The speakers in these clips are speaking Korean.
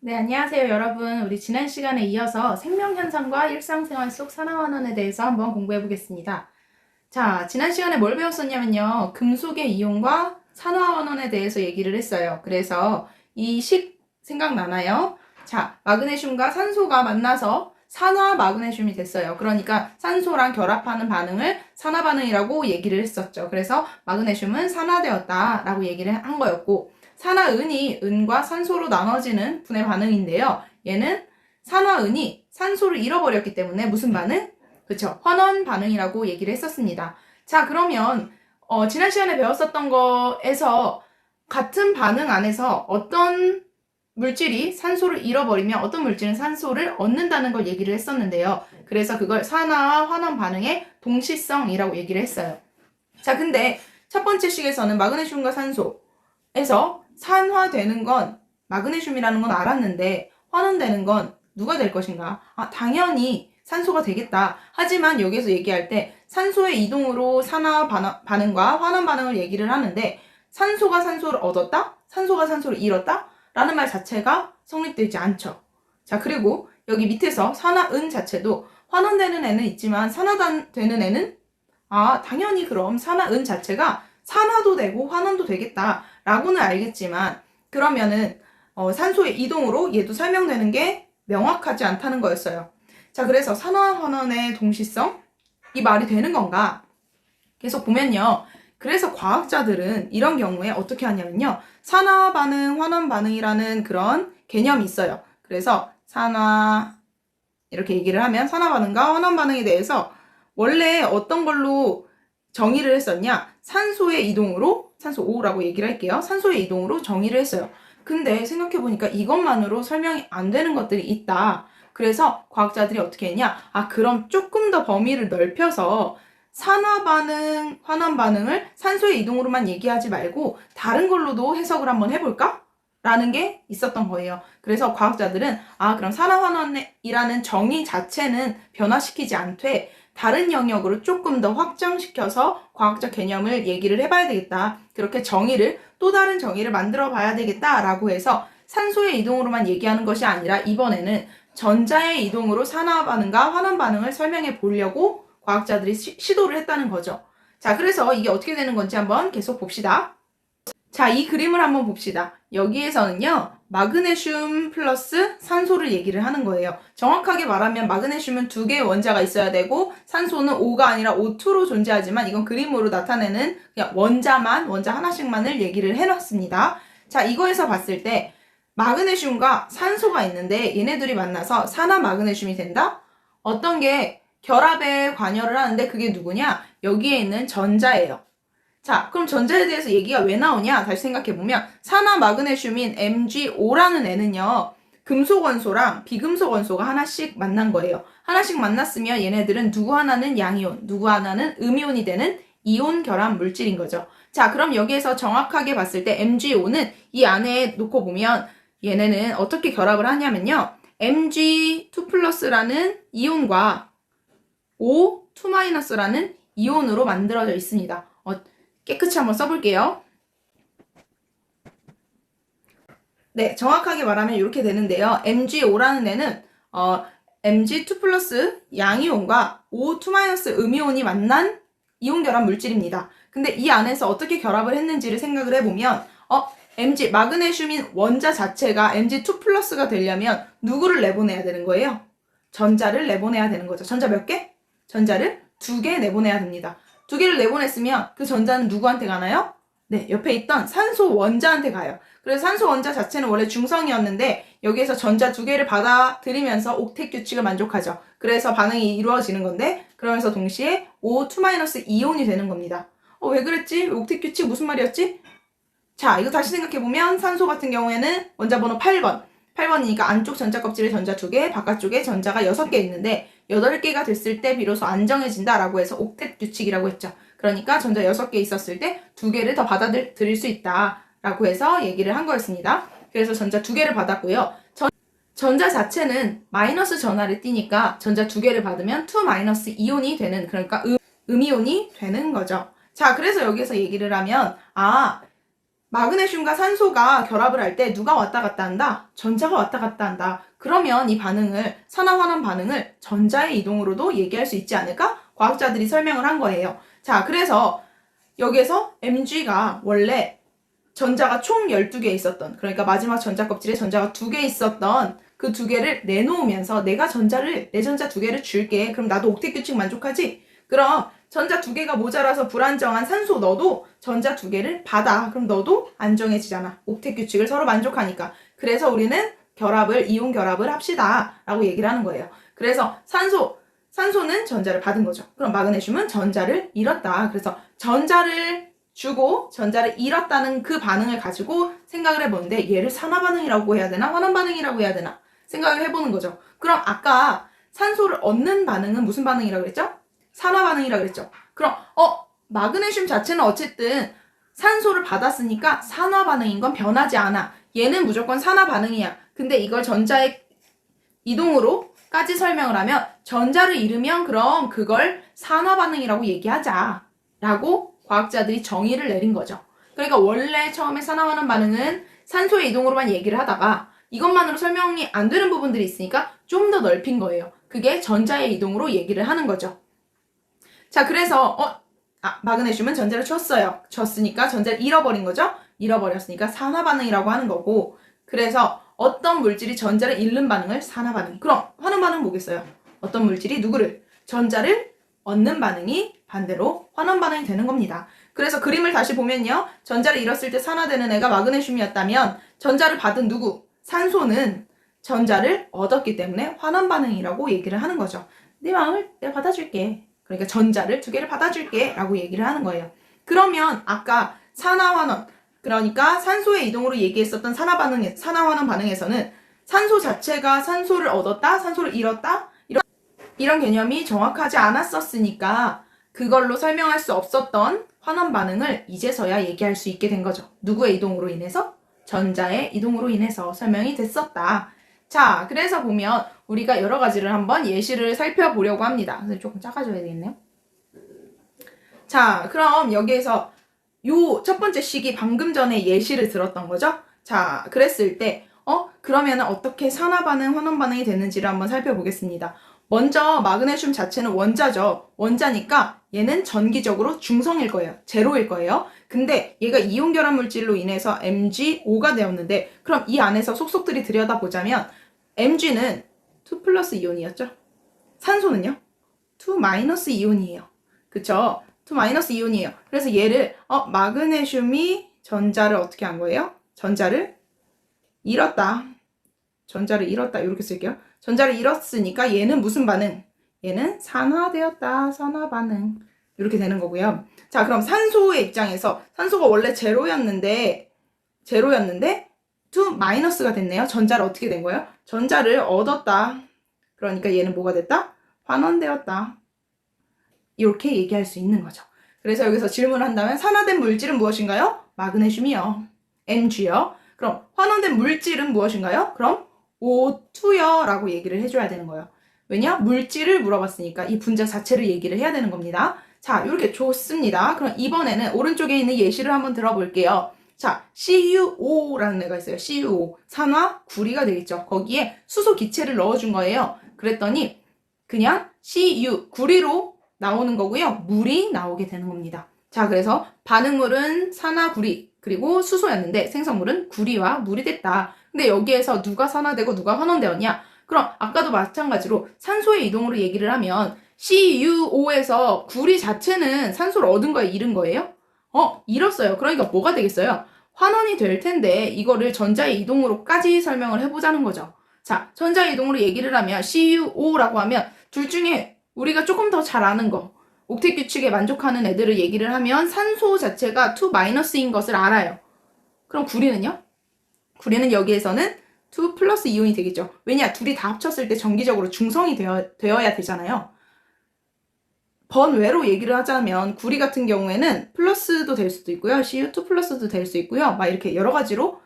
네, 안녕하세요, 여러분. 우리 지난 시간에 이어서 생명현상과 일상생활 속 산화환원에 대해서 한번 공부해 보겠습니다. 자, 지난 시간에 뭘 배웠었냐면요. 금속의 이온과 산화환원에 대해서 얘기를 했어요. 그래서 이 식 생각나나요? 자, 마그네슘과 산소가 만나서 산화 마그네슘이 됐어요. 그러니까 산소랑 결합하는 반응을 산화 반응이라고 얘기를 했었죠. 그래서 마그네슘은 산화되었다라고 얘기를 한 거였고, 산화은이 은과 산소로 나눠지는 분해 반응인데요. 얘는 산화은이 산소를 잃어버렸기 때문에 무슨 반응? 그쵸. 환원 반응이라고 얘기를 했었습니다. 자, 그러면 지난 시간에 배웠었던 거에서 같은 반응 안에서 어떤 물질이 산소를 잃어버리면 어떤 물질은 산소를 얻는다는 걸 얘기를 했었는데요. 그래서 그걸 산화와 환원 반응의 동시성이라고 얘기를 했어요. 자, 근데 첫 번째 식에서는 마그네슘과 산소에서 산화되는 건 마그네슘이라는 건 알았는데 환원되는 건 누가 될 것인가? 당연히 산소가 되겠다. 하지만 여기서 얘기할 때 산소의 이동으로 산화 반응과 환원 반응을 얘기를 하는데 산소가 산소를 얻었다? 산소가 산소를 잃었다? 라는 말 자체가 성립되지 않죠. 자, 그리고 여기 밑에서 산화은 자체도 환원되는 애는 있지만 산화되는 애는 당연히 그럼 산화은 자체가 산화도 되고 환원도 되겠다 라고는 알겠지만 그러면은 산소의 이동으로 얘도 설명되는 게 명확하지 않다는 거였어요. 자, 그래서 산화 환원의 동시성 이 말이 되는 건가? 계속 보면요. 그래서 과학자들은 이런 경우에 어떻게 하냐면요. 산화 반응, 환원 반응이라는 그런 개념이 있어요. 그래서 산화 이렇게 얘기를 하면 산화 반응과 환원 반응에 대해서 원래 어떤 걸로 정의를 했었냐? 산소의 이동으로, 산소 5라고 얘기를 할게요. 산소의 이동으로 정의를 했어요. 근데 생각해보니까 이것만으로 설명이 안 되는 것들이 있다. 그래서 과학자들이 어떻게 했냐? 그럼 조금 더 범위를 넓혀서 산화 반응, 환원 반응을 산소의 이동으로만 얘기하지 말고 다른 걸로도 해석을 한번 해볼까? 라는 게 있었던 거예요. 그래서 과학자들은 그럼 산화환원이라는 정의 자체는 변화시키지 않되 다른 영역으로 조금 더 확장시켜서 과학적 개념을 얘기를 해봐야 되겠다. 그렇게 정의를 또 다른 정의를 만들어 봐야 되겠다라고 해서 산소의 이동으로만 얘기하는 것이 아니라 이번에는 전자의 이동으로 산화 반응과 환원 반응을 설명해 보려고 과학자들이 시도를 했다는 거죠. 자, 그래서 이게 어떻게 되는 건지 한번 계속 봅시다. 자, 이 그림을 한번 봅시다. 여기에서는요, 마그네슘 플러스 산소를 얘기를 하는 거예요. 정확하게 말하면 마그네슘은 2개의 원자가 있어야 되고 산소는 O가 아니라 O2로 존재하지만 이건 그림으로 나타내는 그냥 원자 하나씩만을 얘기를 해놨습니다. 자, 이거에서 봤을 때 마그네슘과 산소가 있는데 얘네들이 만나서 산화 마그네슘이 된다? 어떤 게 결합에 관여를 하는데 그게 누구냐? 여기에 있는 전자예요. 자, 그럼 전자에 대해서 얘기가 왜 나오냐? 다시 생각해보면 산화 마그네슘인 MgO라는 애는요. 금속 원소랑 비금속 원소가 하나씩 만난 거예요. 하나씩 만났으면 얘네들은 누구 하나는 양이온, 누구 하나는 음이온이 되는 이온 결합 물질인 거죠. 자, 그럼 여기에서 정확하게 봤을 때 MgO는 이 안에 놓고 보면 얘네는 어떻게 결합을 하냐면요. Mg2+라는 이온과 O2-라는 이온으로 만들어져 있습니다. 깨끗이 한번 써볼게요. 네, 정확하게 말하면 이렇게 되는데요. MgO라는 애는 Mg2+ 양이온과 O2- 음이온이 만난 이온 결합 물질입니다. 근데 이 안에서 어떻게 결합을 했는지를 생각을 해보면 마그네슘인 원자 자체가 Mg2+가 되려면 누구를 내보내야 되는 거예요? 전자를 내보내야 되는 거죠. 전자 몇 개? 전자를 2개 내보내야 됩니다. 2개를 내보냈으면 그 전자는 누구한테 가나요? 네, 옆에 있던 산소 원자한테 가요. 그래서 산소 원자 자체는 원래 중성이었는데 여기에서 전자 2개를 받아들이면서 옥텟 규칙을 만족하죠. 그래서 반응이 이루어지는 건데 그러면서 동시에 O2- 이온이 되는 겁니다. 왜 그랬지? 옥텟 규칙 무슨 말이었지? 자, 이거 다시 생각해보면 산소 같은 경우에는 원자 번호 8번. 8번이니까 안쪽 전자 껍질에 전자 2개, 바깥쪽에 전자가 6개 있는데 8개가 됐을 때 비로소 안정해진다라고 해서 옥텟 규칙이라고 했죠. 그러니까 전자 6개 있었을 때 2개를 더 받아들일 수 있다라고 해서 얘기를 한 거였습니다. 그래서 전자 2개를 받았고요. 전자 자체는 마이너스 전하를 띠니까 전자 2개를 받으면 2- 이온이 되는, 그러니까 음이온이 되는 거죠. 자, 그래서 여기서 얘기를 하면 마그네슘과 산소가 결합을 할 때 누가 왔다 갔다 한다? 전자가 왔다 갔다 한다. 그러면 이 반응을, 산화환원 반응을 전자의 이동으로도 얘기할 수 있지 않을까? 과학자들이 설명을 한 거예요. 자, 그래서 여기에서 Mg가 원래 전자가 총 12개 있었던, 그러니까 마지막 전자 껍질에 전자가 2개 있었던 그 2개를 내놓으면서 내가 내 전자 2개를 줄게. 그럼 나도 옥텟 규칙 만족하지? 그럼 전자 2개가 모자라서 불안정한 산소 너도 전자 2개를 받아. 그럼 너도 안정해지잖아. 옥텟 규칙을 서로 만족하니까. 그래서 우리는 이온 결합을 합시다. 라고 얘기를 하는 거예요. 그래서 산소는 전자를 받은 거죠. 그럼 마그네슘은 전자를 잃었다. 그래서 전자를 주고 전자를 잃었다는 그 반응을 가지고 생각을 해보는데 얘를 산화 반응이라고 해야 되나? 환원 반응이라고 해야 되나? 생각을 해보는 거죠. 그럼 아까 산소를 얻는 반응은 무슨 반응이라고 그랬죠? 산화 반응이라고 그랬죠. 그럼 마그네슘 자체는 어쨌든 산소를 받았으니까 산화 반응인 건 변하지 않아. 얘는 무조건 산화 반응이야. 근데 이걸 전자의 이동으로까지 설명을 하면 전자를 잃으면 그럼 그걸 산화 반응이라고 얘기하자. 라고 과학자들이 정의를 내린 거죠. 그러니까 원래 처음에 산화환원 반응은 산소의 이동으로만 얘기를 하다가 이것만으로 설명이 안 되는 부분들이 있으니까 좀 더 넓힌 거예요. 그게 전자의 이동으로 얘기를 하는 거죠. 자, 그래서 마그네슘은 전자를 줬으니까 전자를 잃어버린 거죠. 잃어버렸으니까 산화 반응이라고 하는 거고, 그래서 어떤 물질이 전자를 잃는 반응을 산화 반응. 그럼 환원 반응은 뭐겠어요? 어떤 물질이 전자를 얻는 반응이 반대로 환원 반응이 되는 겁니다. 그래서 그림을 다시 보면요. 전자를 잃었을 때 산화되는 애가 마그네슘이었다면 전자를 받은 산소는 전자를 얻었기 때문에 환원 반응이라고 얘기를 하는 거죠. 네 마음을 내가 받아줄게. 그러니까 전자를 2개를 받아줄게 라고 얘기를 하는 거예요. 그러면 아까 산화환원, 그러니까 산소의 이동으로 얘기했었던 산화환원 반응에서는 산소 자체가 산소를 얻었다, 산소를 잃었다, 이런 개념이 정확하지 않았었으니까 그걸로 설명할 수 없었던 환원 반응을 이제서야 얘기할 수 있게 된 거죠. 누구의 이동으로 인해서? 전자의 이동으로 인해서 설명이 됐었다. 자, 그래서 보면 우리가 여러 가지를 한번 예시를 살펴보려고 합니다. 그래서 조금 작아져야 되겠네요. 자, 그럼 여기에서 요 첫 번째 식이 방금 전에 예시를 들었던 거죠. 자, 그랬을 때 그러면 어떻게 산화 반응, 환원 반응이 되는지를 한번 살펴보겠습니다. 먼저 마그네슘 자체는 원자죠. 원자니까 얘는 전기적으로 중성일 거예요. 제로일 거예요. 근데 얘가 이온 결합 물질로 인해서 MgO가 되었는데, 그럼 이 안에서 속속들이 들여다보자면 Mg는 2 플러스 이온이었죠. 산소는요? 2 마이너스 이온이에요. 그쵸? 2 마이너스 이온이에요. 그래서 얘를 마그네슘이 전자를 어떻게 한 거예요? 전자를 잃었다. 이렇게 쓸게요. 전자를 잃었으니까 얘는 무슨 반응? 얘는 산화되었다. 산화 반응. 이렇게 되는 거고요. 자, 그럼 산소의 입장에서 산소가 원래 제로였는데 2 마이너스가 됐네요. 전자를 어떻게 된 거예요? 전자를 얻었다. 그러니까 얘는 뭐가 됐다? 환원되었다. 이렇게 얘기할 수 있는 거죠. 그래서 여기서 질문을 한다면 산화된 물질은 무엇인가요? 마그네슘이요. Mg요. 그럼 환원된 물질은 무엇인가요? 그럼 O2요 라고 얘기를 해줘야 되는 거예요. 왜냐? 물질을 물어봤으니까 이 분자 자체를 얘기를 해야 되는 겁니다. 자, 이렇게 좋습니다. 그럼 이번에는 오른쪽에 있는 예시를 한번 들어볼게요. 자, CuO라는 애가 있어요. CuO. 산화 구리가 되겠죠. 거기에 수소 기체를 넣어준 거예요. 그랬더니 그냥 Cu, 구리로 나오는 거고요. 물이 나오게 되는 겁니다. 자, 그래서 반응물은 산화 구리 그리고 수소였는데 생성물은 구리와 물이 됐다. 근데 여기에서 누가 산화되고 누가 환원되었냐? 그럼 아까도 마찬가지로 산소의 이동으로 얘기를 하면 CuO에서 구리 자체는 산소를 얻은 거예요? 잃은 거예요? 잃었어요. 그러니까 뭐가 되겠어요? 환원이 될 텐데 이거를 전자의 이동으로까지 설명을 해보자는 거죠. 자, 전자의 이동으로 얘기를 하면 CuO라고 하면 둘 중에 우리가 조금 더 잘 아는 거, 옥텟 규칙에 만족하는 애들을 얘기를 하면 산소 자체가 2 마이너스인 것을 알아요. 그럼 구리는요? 구리는 여기에서는 2 플러스 이온이 되겠죠. 왜냐? 둘이 다 합쳤을 때 정기적으로 중성이 되어야 되잖아요. 번외로 얘기를 하자면 구리 같은 경우에는 플러스도 될 수도 있고요. Cu2 플러스도 될 수 있고요. 막 이렇게 여러 가지로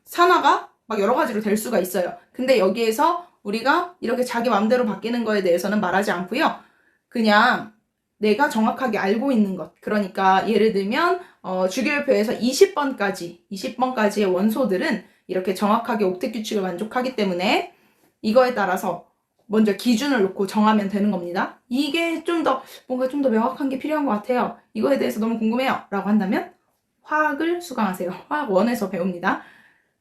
산화가 막 여러 가지로 될 수가 있어요. 근데 여기에서 우리가 이렇게 자기 마음대로 바뀌는 거에 대해서는 말하지 않고요. 그냥 내가 정확하게 알고 있는 것. 그러니까 예를 들면 주기율표에서 20번까지의 원소들은 이렇게 정확하게 옥텟 규칙을 만족하기 때문에 이거에 따라서 먼저 기준을 놓고 정하면 되는 겁니다. 이게 뭔가 좀 더 명확한 게 필요한 것 같아요. 이거에 대해서 너무 궁금해요. 라고 한다면 화학을 수강하세요. 화학 1에서 배웁니다.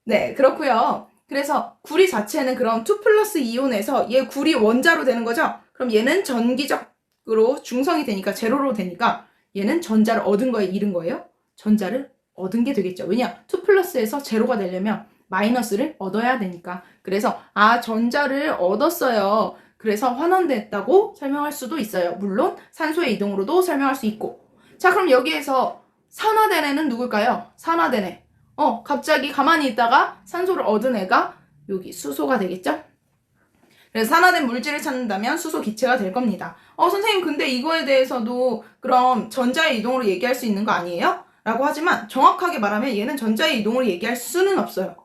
네, 그렇고요. 그래서 구리 자체는 그럼 2 플러스 이온에서 얘 구리 원자로 되는 거죠? 그럼 얘는 전기적으로 중성이 되니까 제로로 되니까 얘는 전자를 얻은 거예요? 잃은 거예요? 전자를 얻은 게 되겠죠. 왜냐? 2 플러스에서 제로가 되려면 마이너스를 얻어야 되니까. 그래서 전자를 얻었어요. 그래서 환원됐다고 설명할 수도 있어요. 물론 산소의 이동으로도 설명할 수 있고. 자, 그럼 여기에서 산화된 애는 누굴까요? 산화된 애. 갑자기 가만히 있다가 산소를 얻은 애가 여기 수소가 되겠죠? 그래서 산화된 물질을 찾는다면 수소 기체가 될 겁니다. 선생님, 근데 이거에 대해서도 그럼 전자의 이동으로 얘기할 수 있는 거 아니에요? 라고 하지만 정확하게 말하면 얘는 전자의 이동으로 얘기할 수는 없어요.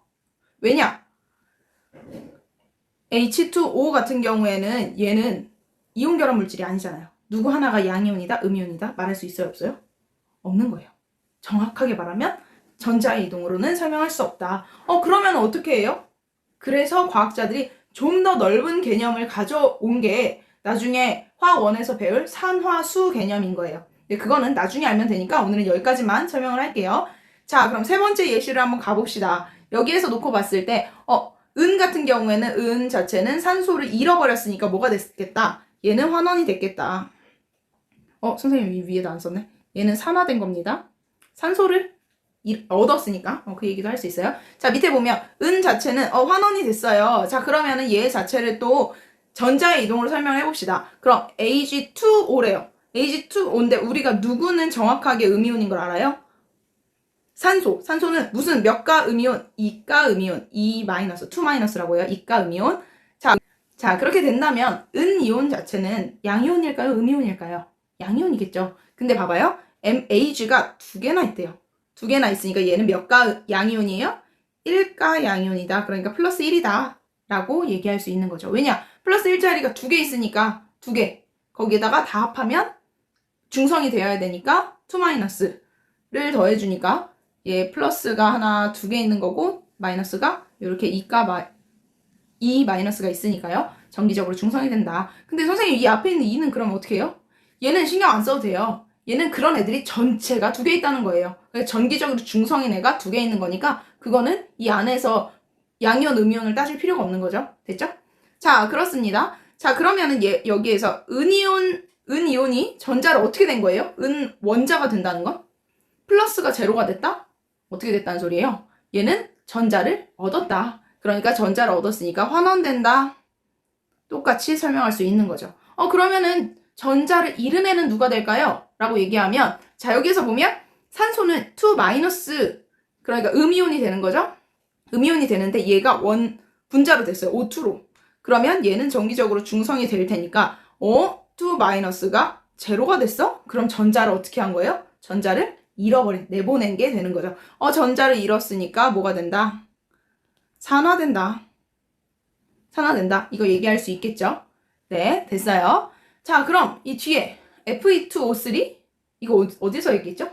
왜냐? H2O 같은 경우에는 얘는 이온 결합 물질이 아니잖아요. 누구 하나가 양이온이다, 음이온이다 말할 수 있어요, 없어요? 없는 거예요. 정확하게 말하면 전자의 이동으로는 설명할 수 없다. 그러면 어떻게 해요? 그래서 과학자들이 좀 더 넓은 개념을 가져온 게 나중에 화학 1에서 배울 산화수 개념인 거예요. 그거는 나중에 알면 되니까 오늘은 여기까지만 설명을 할게요. 자, 그럼 세 번째 예시를 한번 가봅시다. 여기에서 놓고 봤을 때 은 같은 경우에는 은 자체는 산소를 잃어버렸으니까 뭐가 됐겠다? 얘는 환원이 됐겠다. 선생님 위에도 안 썼네. 얘는 산화된 겁니다. 산소를 얻었으니까 그 얘기도 할 수 있어요. 자, 밑에 보면 은 자체는 환원이 됐어요. 자, 그러면은 얘 자체를 또 전자의 이동으로 설명해 봅시다. 그럼 Ag2O래요. Ag2O인데 우리가 누구는 정확하게 음이온인 걸 알아요? 산소는 무슨 몇 가 음이온? 2가 음이온. 2 마이너스라고 해요. 2가 음이온. 자, 그렇게 된다면 은이온 자체는 양이온일까요? 음이온일까요? 양이온이겠죠. 근데 봐봐요. Ag가 2개나 있대요. 2개나 있으니까 얘는 몇 가 양이온이에요? 1가 양이온이다. 그러니까 플러스 1이다. 라고 얘기할 수 있는 거죠. 왜냐? 플러스 1자리가 2개 있으니까 2개. 거기에다가 다 합하면 중성이 되어야 되니까 2 마이너스를 더해주니까 얘 플러스가 하나 2개 있는 거고 마이너스가 이렇게 2 마이너스가 있으니까요. 정기적으로 중성이 된다. 근데 선생님 이 앞에 있는 2는 그럼 어떻게 해요? 얘는 신경 안 써도 돼요. 얘는 그런 애들이 전체가 2개 있다는 거예요. 그러니까 전기적으로 중성인 애가 2개 있는 거니까 그거는 이 안에서 양이온, 음이온을 따질 필요가 없는 거죠. 됐죠? 자, 그렇습니다. 자, 그러면은 여기에서 은이온이 전자를 어떻게 된 거예요? 은 원자가 된다는 건? 플러스가 제로가 됐다? 어떻게 됐다는 소리예요? 얘는 전자를 얻었다. 그러니까 전자를 얻었으니까 환원된다. 똑같이 설명할 수 있는 거죠. 그러면은 전자를 잃은 애는 누가 될까요? 라고 얘기하면 자, 여기서 보면 산소는 2 마이너스 그러니까 음이온이 되는 거죠. 음이온이 되는데 얘가 분자로 됐어요. O2로. 그러면 얘는 정기적으로 중성이 될 테니까 2 마이너스가 제로가 됐어? 그럼 전자를 어떻게 한 거예요? 전자를 내보낸 게 되는 거죠. 전자를 잃었으니까 뭐가 된다? 산화된다. 이거 얘기할 수 있겠죠? 네, 됐어요. 자, 그럼 이 뒤에 Fe2O3 이거 어디서 얘기했죠?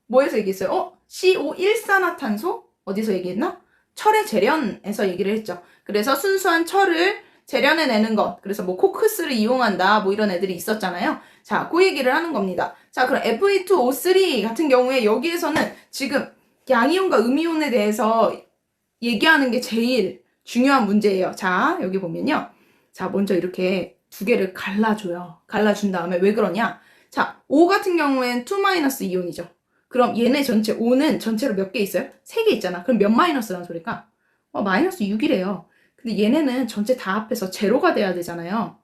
뭐에서 얘기했어요? CO1산화탄소? 어디서 얘기했나? 철의 재련에서 얘기를 했죠. 그래서 순수한 철을 재련해내는 것. 그래서 뭐 코크스를 이용한다. 뭐 이런 애들이 있었잖아요. 자, 그 얘기를 하는 겁니다. 자, 그럼 Fe2O3 같은 경우에 여기에서는 지금 양이온과 음이온에 대해서 얘기하는 게 제일 중요한 문제예요. 자, 여기 보면요. 자, 먼저 이렇게 2개를 갈라줘요. 갈라준 다음에 왜 그러냐? 자, O 같은 경우엔 2 마이너스 이온이죠. 그럼 얘네 전체 O는 전체로 몇 개 있어요? 3개 있잖아. 그럼 몇 마이너스라는 소리일까? 마이너스 6이래요. 근데 얘네는 전체 다 합해서 제로가 돼야 되잖아요.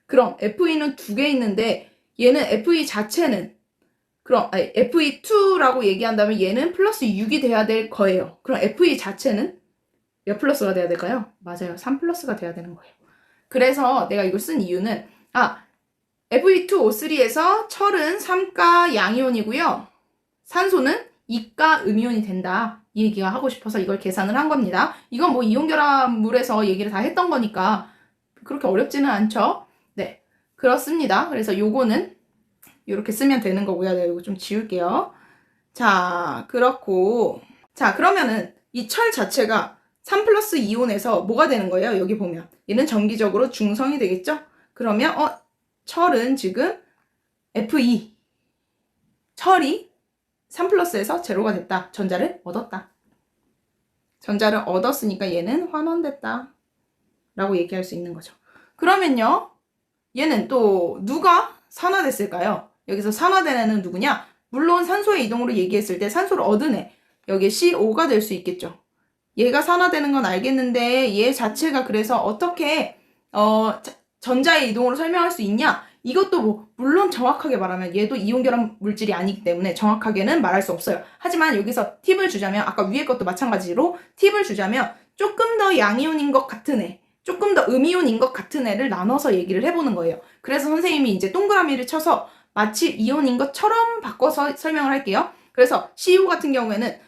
그럼 FE는 2개 있는데 얘는 FE 자체는 그럼 FE2라고 얘기한다면 얘는 플러스 6이 돼야 될 거예요. 그럼 FE 자체는 몇 플러스가 돼야 될까요? 맞아요. 3 플러스가 돼야 되는 거예요. 그래서 내가 이걸 쓴 이유는 Fe2O3에서 철은 3가 양이온이고요. 산소는 2가 음이온이 된다. 이 얘기가 하고 싶어서 이걸 계산을 한 겁니다. 이건 뭐 이온결합물에서 얘기를 다 했던 거니까 그렇게 어렵지는 않죠. 네, 그렇습니다. 그래서 요거는 이렇게 쓰면 되는 거고요. 내가 이거 좀 지울게요. 자, 그렇고. 자, 그러면은 이 철 자체가 3 플러스 이온에서 뭐가 되는 거예요? 여기 보면. 얘는 정기적으로 중성이 되겠죠? 그러면, 철은 지금 Fe. 철이 3 플러스에서 제로가 됐다. 전자를 얻었다. 전자를 얻었으니까 얘는 환원됐다. 라고 얘기할 수 있는 거죠. 그러면요. 얘는 또 누가 산화됐을까요? 여기서 산화된 애는 누구냐? 물론 산소의 이동으로 얘기했을 때 산소를 얻은 애. 여기에 CO가 될 수 있겠죠. 얘가 산화되는 건 알겠는데 얘 자체가 그래서 어떻게 전자의 이동으로 설명할 수 있냐? 이것도 뭐 물론 정확하게 말하면 얘도 이온결합 물질이 아니기 때문에 정확하게는 말할 수 없어요. 하지만 여기서 팁을 주자면 아까 위에 것도 마찬가지로 팁을 주자면 조금 더 양이온인 것 같은 애, 조금 더 음이온인 것 같은 애를 나눠서 얘기를 해보는 거예요. 그래서 선생님이 이제 동그라미를 쳐서 마치 이온인 것처럼 바꿔서 설명을 할게요. 그래서 CU 같은 경우에는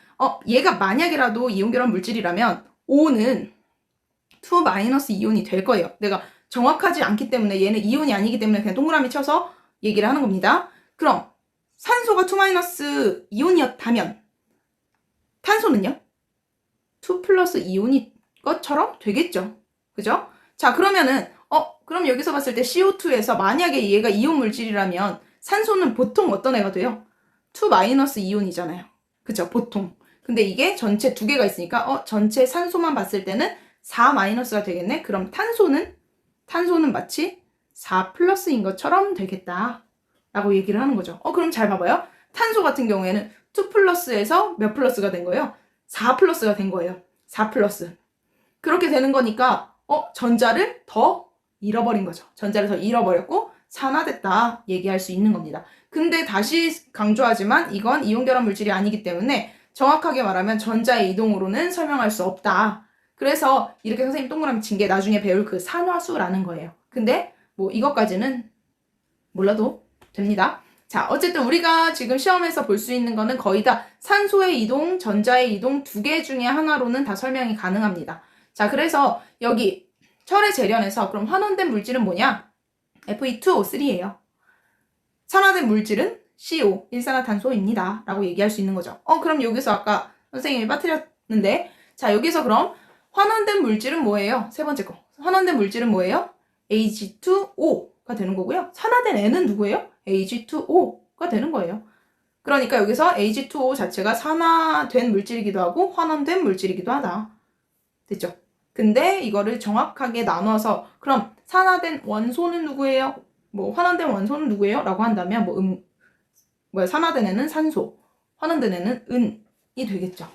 얘가 만약이라도 이온결합 물질이라면 O는 2- 이온이 될 거예요. 내가 정확하지 않기 때문에 얘는 이온이 아니기 때문에 그냥 동그라미 쳐서 얘기를 하는 겁니다. 그럼 산소가 2- 이온이었다면 탄소는요? 2 플러스 이온이 것처럼 되겠죠. 그죠? 자, 그러면은 그럼 여기서 봤을 때 CO2에서 만약에 얘가 이온 물질이라면 산소는 보통 어떤 애가 돼요? 2- 이온이잖아요. 그죠? 보통. 근데 이게 전체 두 개가 있으니까 전체 산소만 봤을 때는 4- 되겠네? 그럼 탄소는 마치 4 플러스인 것처럼 되겠다. 라고 얘기를 하는 거죠. 그럼 잘 봐봐요. 탄소 같은 경우에는 2 플러스에서 몇 플러스가 된 거예요? 4 플러스가 된 거예요. 4 플러스. 그렇게 되는 거니까 전자를 더 잃어버린 거죠. 전자를 더 잃어버렸고 산화됐다 얘기할 수 있는 겁니다. 근데 다시 강조하지만 이건 이온결합 물질이 아니기 때문에 정확하게 말하면 전자의 이동으로는 설명할 수 없다. 그래서 이렇게 선생님 동그라미 친 게 나중에 배울 그 산화수라는 거예요. 근데 뭐 이것까지는 몰라도 됩니다. 자, 어쨌든 우리가 지금 시험에서 볼 수 있는 거는 거의 다 산소의 이동, 전자의 이동 두 개 중에 하나로는 다 설명이 가능합니다. 자, 그래서 여기 철의 재련에서 그럼 환원된 물질은 뭐냐? Fe2O3예요. 산화된 물질은 CO, 일산화탄소입니다. 라고 얘기할 수 있는 거죠. 그럼 여기서 아까 선생님이 빠뜨렸는데 자, 여기서 그럼 환원된 물질은 뭐예요? 세 번째 거. 환원된 물질은 뭐예요? Ag2O가 되는 거고요. 산화된 애는 누구예요? Ag2O가 되는 거예요. 그러니까 여기서 Ag2O 자체가 산화된 물질이기도 하고 환원된 물질이기도 하다. 됐죠? 근데 이거를 정확하게 나눠서 그럼 산화된 원소는 누구예요? 뭐 환원된 원소는 누구예요? 라고 한다면 산화된 애는 산소, 환원된 애는 은이 되겠죠.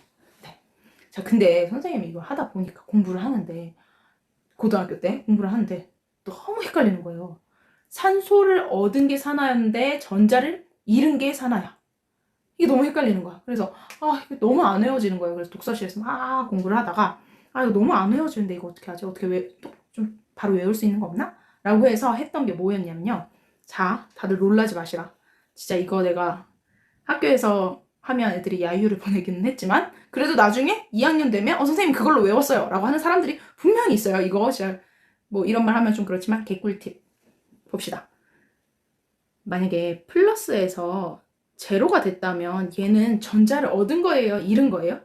네. 자, 근데 선생님이 이걸 하다 보니까 공부를 하는데 고등학교 때 공부를 하는데 너무 헷갈리는 거예요. 산소를 얻은 게 산화였는데 전자를 잃은 게 산화야. 이게 너무 헷갈리는 거야. 그래서 이게 너무 안 외워지는 거예요. 그래서 독서실에서 막 공부를 하다가 이거 너무 안 외워지는데 이거 어떻게 하지? 어떻게 좀 바로 외울 수 있는 거 없나? 라고 해서 했던 게 뭐였냐면요. 자, 다들 놀라지 마시라. 진짜 이거 내가 학교에서 하면 애들이 야유를 보내기는 했지만 그래도 나중에 2학년 되면 선생님 그걸로 외웠어요 라고 하는 사람들이 분명히 있어요. 이거 진짜 뭐 이런 말 하면 좀 그렇지만 개꿀팁 봅시다. 만약에 플러스에서 제로가 됐다면 얘는 전자를 얻은 거예요? 잃은 거예요?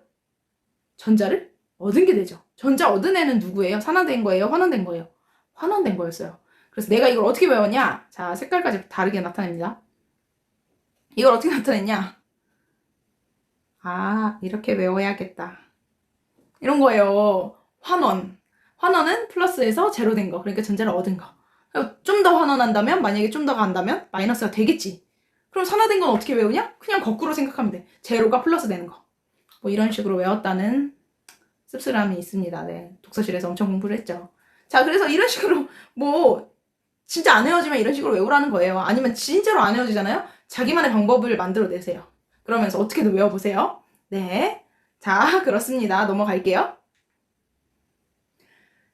전자를 얻은 게 되죠. 전자 얻은 애는 누구예요? 산화된 거예요? 환원된 거예요? 환원된 거였어요. 그래서 내가 이걸 어떻게 외웠냐? 자, 색깔까지 다르게 나타냅니다. 이걸 어떻게 나타냈냐? 이렇게 외워야겠다. 이런 거예요. 환원은 플러스에서 제로 된 거. 그러니까 전자를 얻은 거. 좀 더 환원한다면, 만약에 좀 더 간다면 마이너스가 되겠지. 그럼 산화된 건 어떻게 외우냐? 그냥 거꾸로 생각하면 돼. 제로가 플러스 되는 거. 뭐 이런 식으로 외웠다는 씁쓸함이 있습니다. 네. 독서실에서 엄청 공부를 했죠. 자, 그래서 이런 식으로 뭐 진짜 안 외워지면 이런 식으로 외우라는 거예요. 아니면 진짜로 안 외워지잖아요? 자기만의 방법을 만들어내세요. 그러면서 어떻게든 외워보세요. 네. 자, 그렇습니다. 넘어갈게요.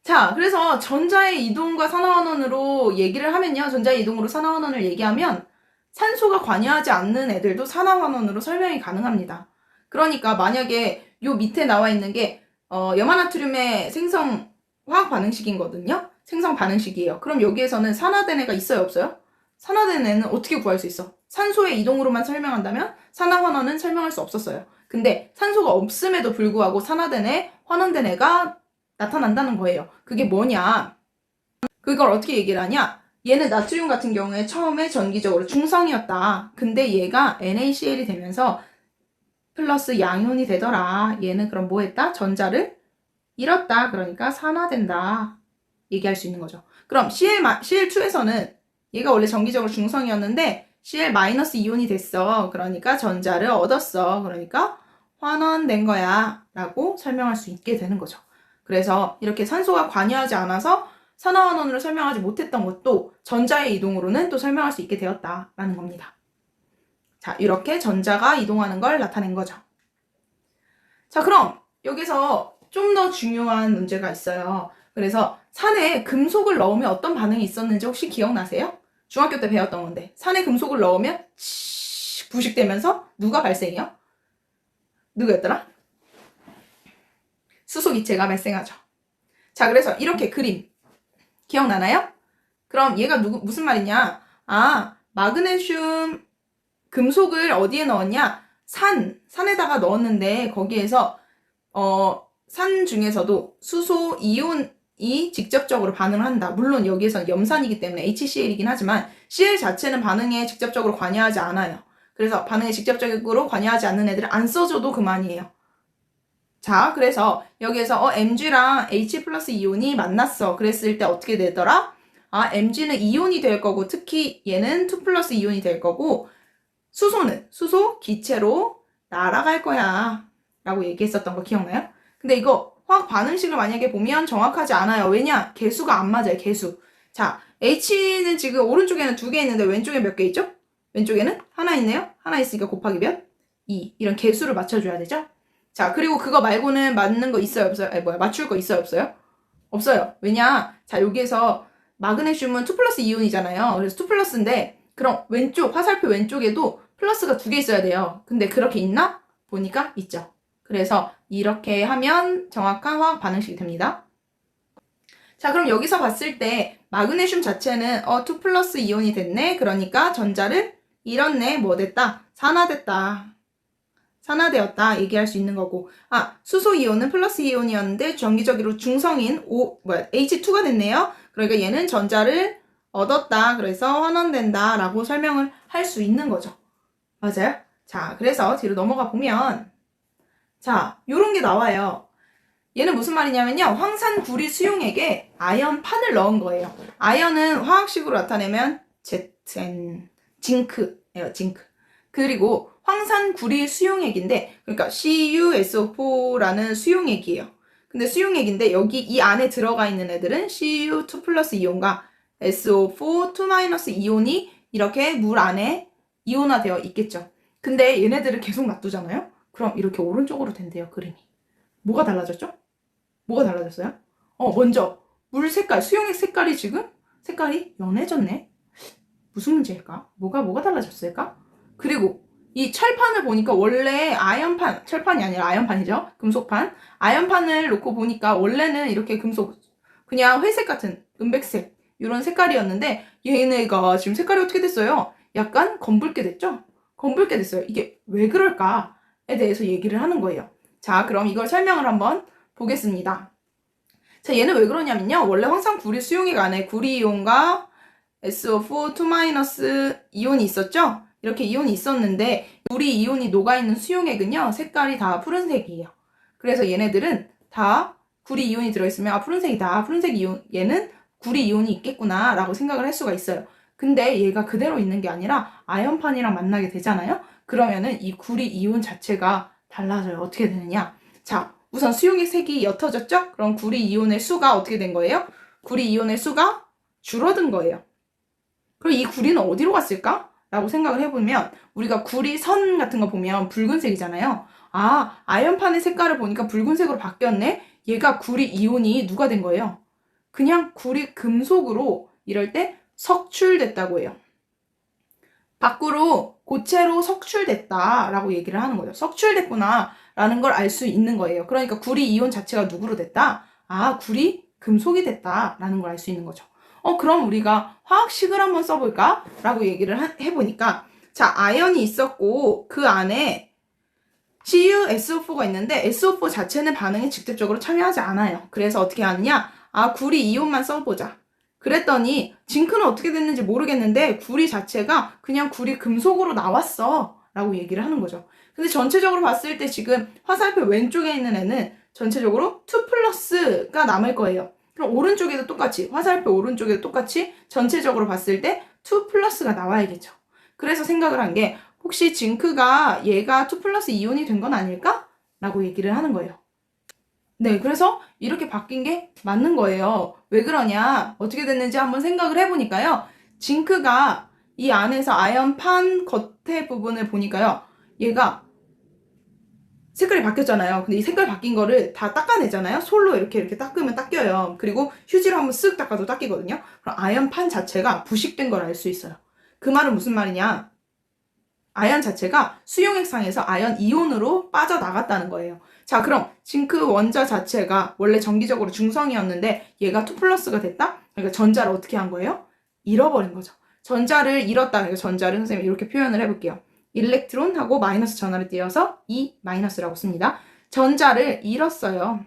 자, 그래서 전자의 이동과 산화환원으로 얘기를 하면요. 전자의 이동으로 산화환원을 얘기하면 산소가 관여하지 않는 애들도 산화환원으로 설명이 가능합니다. 그러니까 만약에 요 밑에 나와 있는 게 염화나트륨의 생성 화학 반응식이거든요. 생성 반응식이에요. 그럼 여기에서는 산화된 애가 있어요, 없어요? 산화된 애는 어떻게 구할 수 있어? 산소의 이동으로만 설명한다면 산화환원은 설명할 수 없었어요. 근데 산소가 없음에도 불구하고 산화된 애, 환원된 애가 나타난다는 거예요. 그게 뭐냐? 그걸 어떻게 얘기를 하냐? 얘는 나트륨 같은 경우에 처음에 전기적으로 중성이었다. 근데 얘가 NaCl이 되면서 플러스 양이온이 되더라. 얘는 그럼 뭐 했다? 전자를 잃었다. 그러니까 산화된다. 얘기할 수 있는 거죠. 그럼 Cl2에서는 얘가 원래 전기적으로 중성이었는데 Cl-이온이 됐어. 그러니까 전자를 얻었어. 그러니까 환원된 거야. 라고 설명할 수 있게 되는 거죠. 그래서 이렇게 산소가 관여하지 않아서 산화환원으로 설명하지 못했던 것도 전자의 이동으로는 또 설명할 수 있게 되었다라는 겁니다. 자, 이렇게 전자가 이동하는 걸 나타낸 거죠. 자, 그럼 여기서 좀 더 중요한 문제가 있어요. 그래서 산에 금속을 넣으면 어떤 반응이 있었는지 혹시 기억나세요? 중학교 때 배웠던 건데 산에 금속을 넣으면 부식되면서 누가 발생해요? 누구였더라? 수소기체가 발생하죠. 자, 그래서 이렇게 그림 기억나나요? 그럼 얘가 무슨 말이냐? 아, 마그네슘 금속을 어디에 넣었냐? 산에다가 넣었는데 거기에서 산 중에서도 수소 이온이 직접적으로 반응을 한다. 물론 여기에서는 염산이기 때문에 HCl이긴 하지만 Cl 자체는 반응에 직접적으로 관여하지 않아요. 그래서 반응에 직접적으로 관여하지 않는 애들은 안 써줘도 그만이에요. 자, 그래서 여기에서 Mg랑 H 플러스 이온이 만났어. 그랬을 때 어떻게 되더라? 아, Mg는 이온이 될 거고 특히 얘는 2 플러스 이온이 될 거고 수소는 수소 기체로 날아갈 거야 라고 얘기했었던 거 기억나요? 근데 이거 화학 반응식을 만약에 보면 정확하지 않아요. 왜냐? 개수가 안 맞아요. 개수. 자, H는 지금 오른쪽에는 2개 있는데 왼쪽에 몇 개 있죠? 왼쪽에는 하나 있네요. 하나 있으니까 곱하기 몇? 2. 이런 개수를 맞춰줘야 되죠? 자, 그리고 그거 말고는 맞는 거 있어요? 없어요? 맞출 거 있어요? 없어요? 없어요. 왜냐? 자, 여기에서 마그네슘은 2 플러스 이온이잖아요. 그래서 2 플러스인데 그럼 왼쪽, 화살표 왼쪽에도 플러스가 2개 있어야 돼요. 근데 그렇게 있나? 보니까 있죠. 그래서 이렇게 하면 정확한 화학 반응식이 됩니다. 자, 그럼 여기서 봤을 때 마그네슘 자체는 2 플러스 이온이 됐네. 그러니까 전자를 잃었네. 뭐 됐다? 산화됐다. 산화되었다 얘기할 수 있는 거고, 아, 수소 이온은 플러스 이온이었는데 전기적으로 중성인 H2가 됐네요. 그러니까 얘는 전자를 얻었다. 그래서 환원된다 라고 설명을 할 수 있는 거죠. 맞아요? 자, 그래서 뒤로 넘어가 보면 자, 요런 게 나와요. 얘는 무슨 말이냐면요. 황산구리 수용액에 아연판을 넣은 거예요. 아연은 화학식으로 나타내면 Zn, 징크예요. 징크. 그리고 황산구리 수용액인데 그러니까 CuSO4라는 수용액이에요. 근데 수용액인데 여기 이 안에 들어가 있는 애들은 Cu2 플러스 이온과 SO4 2 이온이 이렇게 물 안에 이온화되어 있겠죠. 근데 얘네들을 계속 놔두잖아요. 그럼 이렇게 오른쪽으로 된대요. 그림이. 뭐가 달라졌죠? 뭐가 달라졌어요? 먼저 물 색깔, 수용액 색깔이 지금 색깔이 연해졌네. 무슨 문제일까? 뭐가 달라졌을까? 그리고 이 철판을 보니까 원래 아연판, 철판이 아니라 아연판이죠. 금속판. 아연판을 놓고 보니까 원래는 이렇게 금속, 그냥 회색 같은 은백색 이런 색깔이었는데 얘네가 지금 색깔이 어떻게 됐어요? 약간 검붉게 됐죠? 검붉게 됐어요. 이게 왜 그럴까에 대해서 얘기를 하는 거예요. 자, 그럼 이걸 설명을 한번 보겠습니다. 자, 얘는 왜 그러냐면요. 원래 황산구리 수용액 안에 구리이온과 SO4 2- 이온이 있었죠? 이렇게 이온이 있었는데 구리 이온이 녹아있는 수용액은요. 색깔이 다 푸른색이에요. 그래서 얘네들은 다 구리 이온이 들어있으면 푸른색이다. 푸른색 이온, 얘는 구리 이온이 있겠구나 라고 생각을 할 수가 있어요. 근데 얘가 그대로 있는 게 아니라 아연판이랑 만나게 되잖아요. 그러면은 이 구리 이온 자체가 달라져요. 어떻게 되느냐? 자, 우선 수용액 색이 옅어졌죠? 그럼 구리 이온의 수가 어떻게 된 거예요? 구리 이온의 수가 줄어든 거예요. 그럼 이 구리는 어디로 갔을까? 라고 생각을 해보면 우리가 구리 선 같은 거 보면 붉은색이잖아요. 아, 아연판의 색깔을 보니까 붉은색으로 바뀌었네? 얘가 구리 이온이 누가 된 거예요? 그냥 구리 금속으로 이럴 때 석출됐다고 해요. 밖으로 고체로 석출됐다라고 얘기를 하는 거예요. 석출됐구나 라는 걸 알 수 있는 거예요. 그러니까 구리 이온 자체가 누구로 됐다? 아, 구리 금속이 됐다라는 걸 알 수 있는 거죠. 그럼 우리가 화학식을 한번 써볼까? 라고 얘기를 해보니까 자, 아연이 있었고 그 안에 CuSO4가 있는데 SO4 자체는 반응에 직접적으로 참여하지 않아요. 그래서 어떻게 하느냐? 아, 구리 이온만 써보자. 그랬더니 징크는 어떻게 됐는지 모르겠는데 구리 자체가 그냥 구리 금속으로 나왔어 라고 얘기를 하는 거죠. 근데 전체적으로 봤을 때 지금 화살표 왼쪽에 있는 애는 전체적으로 2+가 남을 거예요. 그럼 오른쪽에도 똑같이, 화살표 오른쪽에도 똑같이 전체적으로 봤을 때 2+가 나와야겠죠. 그래서 생각을 한 게 혹시 징크가 얘가 2+ 이온이 된 건 아닐까? 라고 얘기를 하는 거예요. 네, 그래서 이렇게 바뀐 게 맞는 거예요. 왜 그러냐? 어떻게 됐는지 한번 생각을 해보니까요. 징크가 이 안에서 아연판 겉에 부분을 보니까요. 얘가 색깔이 바뀌었잖아요. 근데 이 색깔 바뀐 거를 다 닦아내잖아요. 솔로 이렇게 닦으면 닦여요. 그리고 휴지로 한번 쓱 닦아도 닦이거든요. 그럼 아연판 자체가 부식된 걸 알 수 있어요. 그 말은 무슨 말이냐? 아연 자체가 수용액상에서 아연 이온으로 빠져나갔다는 거예요. 자, 그럼 징크 원자 자체가 원래 정기적으로 중성이었는데 얘가 2+가 됐다? 그러니까 전자를 어떻게 한 거예요? 잃어버린 거죠. 전자를 잃었다. 그러니까 전자를 선생님이 이렇게 표현을 해볼게요. 일렉트론하고 마이너스 전하를 띄어서 E 마이너스라고 씁니다. 전자를 잃었어요.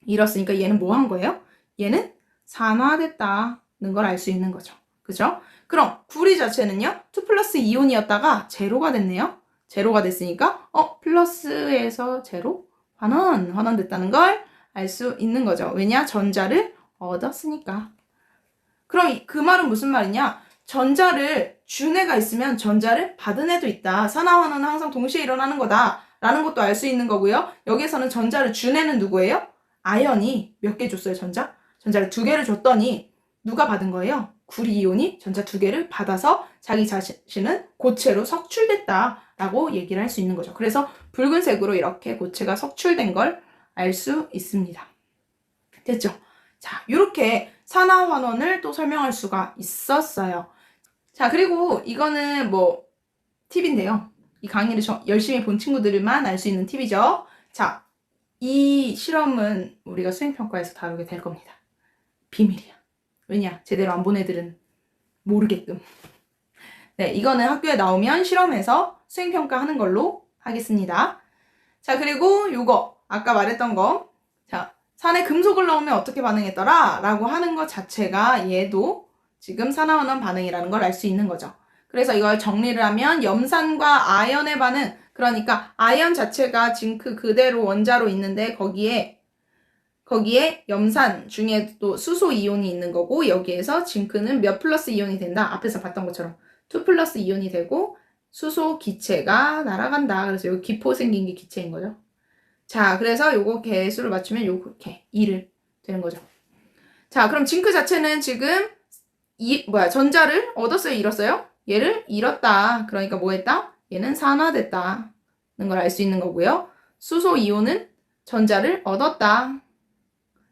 잃었으니까 얘는 뭐 한 거예요? 얘는 산화됐다는 걸 알 수 있는 거죠. 그죠? 그럼 구리 자체는요, 2+ 이온이었다가 제로가 됐네요. 제로가 됐으니까 플러스에서 제로? 환원됐다는 걸 알 수 있는 거죠. 왜냐? 전자를 얻었으니까. 그럼 그 말은 무슨 말이냐? 전자를 준 애가 있으면 전자를 받은 애도 있다. 산화환원은 항상 동시에 일어나는 거다. 라는 것도 알 수 있는 거고요. 여기에서는 전자를 준 애는 누구예요? 아연이 몇 개 줬어요, 전자? 전자를 2개를 줬더니 누가 받은 거예요? 구리 이온이 전자 2개를 받아서 자기 자신은 고체로 석출됐다라고 얘기를 할 수 있는 거죠. 그래서 붉은색으로 이렇게 고체가 석출된 걸 알 수 있습니다. 됐죠? 자, 이렇게 산화환원을 또 설명할 수가 있었어요. 자, 그리고 이거는 뭐 팁인데요. 이 강의를 열심히 본 친구들만 알 수 있는 팁이죠. 자, 이 실험은 우리가 수행평가에서 다루게 될 겁니다. 비밀이야. 왜냐? 제대로 안 본 애들은 모르게끔. 네, 이거는 학교에 나오면 실험해서 수행평가 하는 걸로 하겠습니다. 자, 그리고 요거 아까 말했던 거. 자, 산에 금속을 넣으면 어떻게 반응했더라? 라고 하는 것 자체가 얘도 지금 산화환원 반응이라는 걸 알 수 있는 거죠. 그래서 이걸 정리를 하면 염산과 아연의 반응, 그러니까 아연 자체가 징크 그대로 원자로 있는데 거기에 염산 중에도 수소 이온이 있는 거고 여기에서 징크는 몇 플러스 이온이 된다? 앞에서 봤던 것처럼 2+ 이온이 되고 수소 기체가 날아간다. 그래서 여기 기포 생긴 게 기체인 거죠. 자, 그래서 요거 개수를 맞추면 요렇게 2를 되는 거죠. 자, 그럼 징크 자체는 지금 전자를 얻었어요, 잃었어요? 얘를 잃었다. 그러니까 뭐 했다? 얘는 산화됐다는 걸 알 수 있는 거고요. 수소 이온은 전자를 얻었다.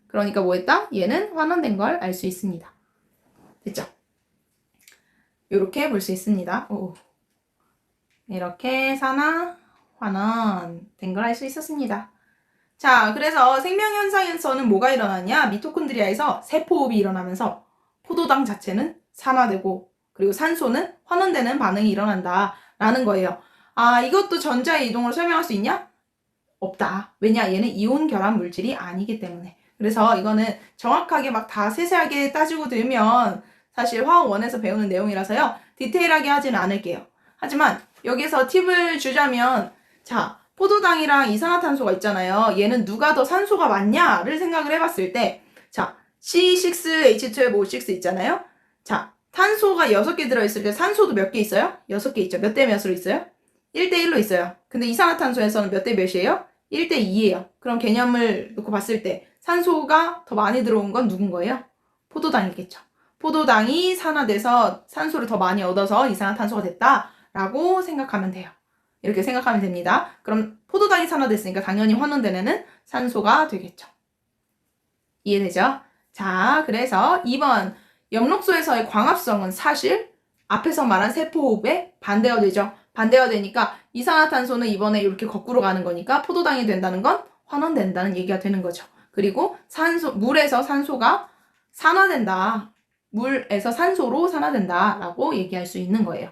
그러니까 뭐 했다? 얘는 환원된 걸 알 수 있습니다. 됐죠? 이렇게 볼 수 있습니다. 이렇게 산화, 환원된 걸 알 수 있었습니다. 자, 그래서 생명현상에서는 뭐가 일어나냐? 미토콘드리아에서 세포호흡이 일어나면서 포도당 자체는 산화되고 그리고 산소는 환원되는 반응이 일어난다 라는 거예요. 아, 이것도 전자의 이동으로 설명할 수 있냐? 없다. 왜냐? 얘는 이온 결합 물질이 아니기 때문에. 그래서 이거는 정확하게 막 다 세세하게 따지고 들면 사실 화학원에서 배우는 내용이라서요. 디테일하게 하지는 않을게요. 하지만 여기서 팁을 주자면 자, 포도당이랑 이산화탄소가 있잖아요. 얘는 누가 더 산소가 많냐를 생각을 해봤을 때 자, C6H12O6 있잖아요. 자, 탄소가 6개 들어있을 때 산소도 몇 개 있어요? 6개 있죠. 몇 대 몇으로 있어요? 1대1로 있어요. 근데 이산화탄소에서는 몇 대 몇이에요? 1대2예요. 그럼 개념을 놓고 봤을 때 산소가 더 많이 들어온 건 누군 거예요? 포도당이겠죠. 포도당이 산화돼서 산소를 더 많이 얻어서 이산화탄소가 됐다라고 생각하면 돼요. 이렇게 생각하면 됩니다. 그럼 포도당이 산화됐으니까 당연히 환원된 애는 산소가 되겠죠. 이해되죠? 자, 그래서 2번 엽록소에서의 광합성은 사실 앞에서 말한 세포호흡에 반대가 되죠. 반대가 되니까 이산화탄소는 이번에 이렇게 거꾸로 가는 거니까 포도당이 된다는 건 환원된다는 얘기가 되는 거죠. 그리고 물에서 산소가 산화된다. 물에서 산소로 산화된다 라고 얘기할 수 있는 거예요.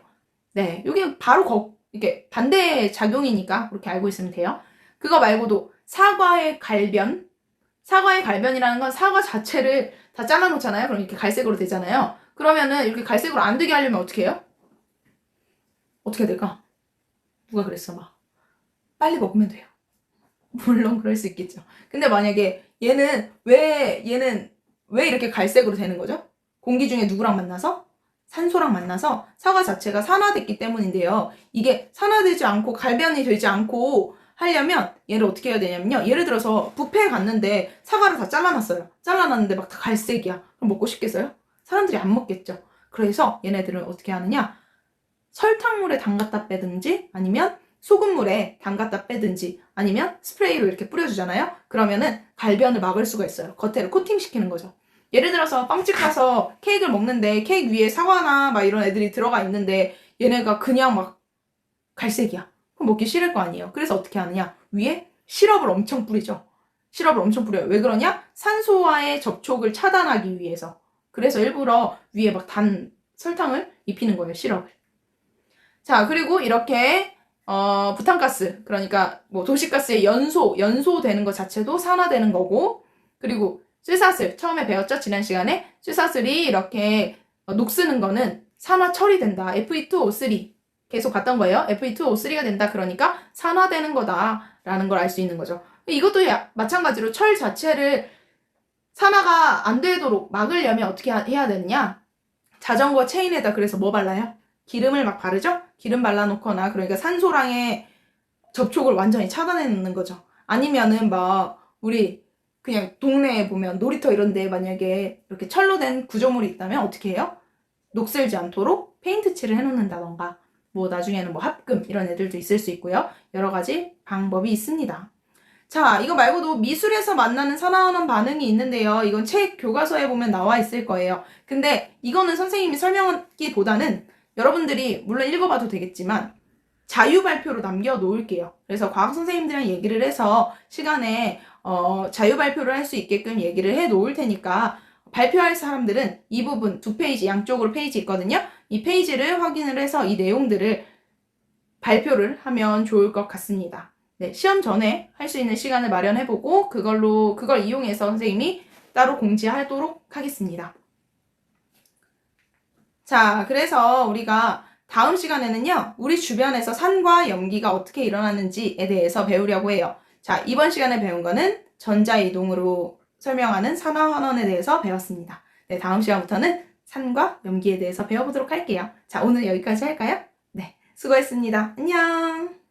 네, 이게 바로 이게 반대 작용이니까 그렇게 알고 있으면 돼요. 그거 말고도 사과의 갈변이라는 건 사과 자체를 다 잘라놓잖아요. 그럼 이렇게 갈색으로 되잖아요. 그러면은 이렇게 갈색으로 안 되게 하려면 어떻게 해요? 어떻게 될까? 누가 그랬어, 막. 빨리 먹으면 돼요. 물론 그럴 수 있겠죠. 근데 만약에 얘는 왜 이렇게 갈색으로 되는 거죠? 공기 중에 누구랑 만나서? 산소랑 만나서 사과 자체가 산화됐기 때문인데요. 이게 산화되지 않고 갈변이 되지 않고 하려면 얘를 어떻게 해야 되냐면요. 예를 들어서 뷔페에 갔는데 사과를 다 잘라놨어요. 잘라놨는데 막 다 갈색이야. 그럼 먹고 싶겠어요? 사람들이 안 먹겠죠. 그래서 얘네들은 어떻게 하느냐? 설탕물에 담갔다 빼든지 아니면 소금물에 담갔다 빼든지 아니면 스프레이로 이렇게 뿌려주잖아요. 그러면은 갈변을 막을 수가 있어요. 겉에를 코팅시키는 거죠. 예를 들어서 빵집 가서 케이크를 먹는데 케이크 위에 사과나 막 이런 애들이 들어가 있는데 얘네가 그냥 막 갈색이야. 그럼 먹기 싫을 거 아니에요. 그래서 어떻게 하느냐? 위에 시럽을 엄청 뿌리죠. 시럽을 엄청 뿌려요. 왜 그러냐? 산소와의 접촉을 차단하기 위해서. 그래서 일부러 위에 막 단 설탕을 입히는 거예요. 시럽을. 자, 그리고 이렇게 부탄가스, 그러니까 뭐 도시가스의 연소되는 것 자체도 산화되는 거고, 그리고 쇠사슬, 처음에 배웠죠? 지난 시간에 쇠사슬이 이렇게 녹쓰는 거는 산화 처리된다. Fe2O3 계속 봤던 거예요. Fe2O3가 된다. 그러니까 산화되는 거다라는 걸 알 수 있는 거죠. 이것도 마찬가지로 철 자체를 산화가 안 되도록 막으려면 어떻게 해야 되느냐? 자전거 체인에다 그래서 뭐 발라요? 기름을 막 바르죠? 기름 발라놓거나, 그러니까 산소랑의 접촉을 완전히 차단해 놓는 거죠. 아니면은 막 우리 그냥 동네에 보면 놀이터 이런 데 만약에 이렇게 철로 된 구조물이 있다면 어떻게 해요? 녹슬지 않도록 페인트 칠을 해놓는다던가, 뭐 나중에는 뭐 합금 이런 애들도 있을 수 있고요. 여러 가지 방법이 있습니다. 자, 이거 말고도 미술에서 만나는 산화환원 반응이 있는데요. 이건 책 교과서에 보면 나와 있을 거예요. 근데 이거는 선생님이 설명하기보다는 여러분들이 물론 읽어봐도 되겠지만 자유 발표로 남겨놓을게요. 그래서 과학 선생님들이랑 얘기를 해서 시간에 자유 발표를 할 수 있게끔 얘기를 해 놓을 테니까 발표할 사람들은 이 부분 2페이지 양쪽으로 페이지 있거든요. 이 페이지를 확인을 해서 이 내용들을 발표를 하면 좋을 것 같습니다. 네, 시험 전에 할 수 있는 시간을 마련해보고 그걸 이용해서 선생님이 따로 공지하도록 하겠습니다. 자, 그래서 우리가 다음 시간에는요, 우리 주변에서 산과 염기가 어떻게 일어나는지에 대해서 배우려고 해요. 자, 이번 시간에 배운 거는 전자이동으로 설명하는 산화환원에 대해서 배웠습니다. 네, 다음 시간부터는 산과 염기에 대해서 배워보도록 할게요. 자, 오늘 여기까지 할까요? 네, 수고했습니다. 안녕!